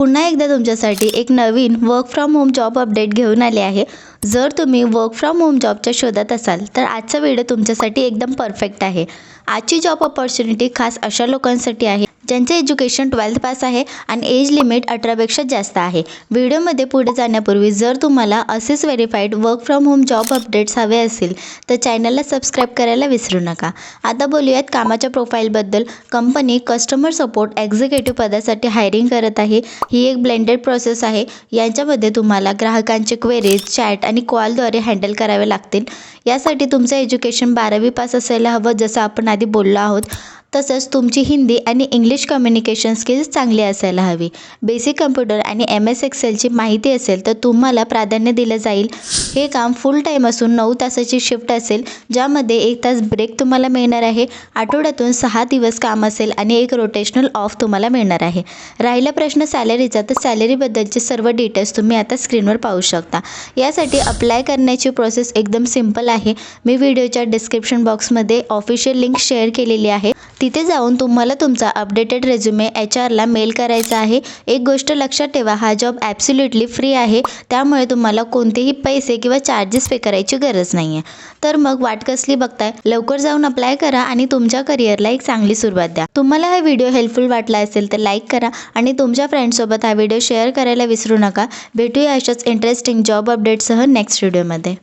पुन्हा एकदा तुमच्यासाठी एक नवीन work from home job update घेऊन आले आहे। जर तुम्ही वर्क फ्रॉम होम जॉबच्या शोधात असाल तर आजचा व्हिडिओ तुमच्यासाठी एकदम परफेक्ट आहे। आजची जॉब अपॉर्च्युनिटी खास अशा लोकांसाठी आहे ज्यांचे एज्युकेशन 12th पास आहे आणि एज लिमिट 18 पेक्षा जास्त आहे। व्हिडिओमध्ये पुढे जाण्यापूर्वी जर तुम्हाला असेच verified work from home job updates हवे असतील तर चॅनलला सबस्क्राईब करायला विसरू नका। आता बोलूयात कामाच्या प्रोफाईलबद्दल। कंपनी कस्टमर सपोर्ट एक्झिक्युटिव्ह पदासाठी हायरिंग करत आहे। ही एक ब्लेंडेड प्रोसेस आहे। याच्यामध्ये तुम्हाला ग्राहकांचे क्वेरीज चॅट आणि कॉलद्वारे हँडल करावे लागतील। यासाठी तुमचं एज्युकेशन 12वी पास असायला हवं, जसं आपण आधी बोललो आहोत। तसंच तुमची हिंदी आणि इंग्लिश कम्युनिकेशन स्किल्स चांगली असायला हवी। बेसिक कम्प्युटर आणि MS एक्सेलची माहिती असेल तर तुम्हाला प्राधान्य दिलं जाईल। हे काम फुल टाईम असून 9 तासाची शिफ्ट असेल, ज्यामध्ये 1 तास ब्रेक तुम्हाला मिळणार आहे। आठवड्यातून 6 दिवस काम असेल आणि एक रोटेशनल ऑफ तुम्हाला मिळणार आहे। राहिला प्रश्न सॅलरीचा, तर सॅलरीबद्दलचे सर्व डिटेल्स तुम्ही आता स्क्रीनवर पाहू शकता। यासाठी अप्लाय करण्याची प्रोसेस एकदम सिंपल आहे। मी व्हिडिओच्या डिस्क्रिप्शन बॉक्समध्ये ऑफिशियल लिंक शेअर केलेली आहे। तिथे जाऊन तुम्हाला तुमचा अपडेटेड रेझ्युमे HR ला मेल करायचा आहे। एक गोष्ट लक्षात ठेवा, हा जॉब ॲब्सोल्युटली फ्री आहे, त्यामुळे तुम्हाला कोणतेही पैसे किंवा चार्जेस पे करायची गरज नाही आहे। तर मग वाट कसली बघताय, लवकर जाऊन अप्लाय करा आणि तुमच्या करिअरला एक चांगली सुरुवात द्या। तुम्हाला हा व्हिडिओ हेल्पफुल वाटला असेल तर लाईक करा आणि तुमच्या फ्रेंड्ससोबत हा व्हिडिओ शेअर करायला विसरू नका। भेटूया अशाच इंटरेस्टिंग जॉब अपडेटसह नेक्स्ट व्हिडिओमध्ये।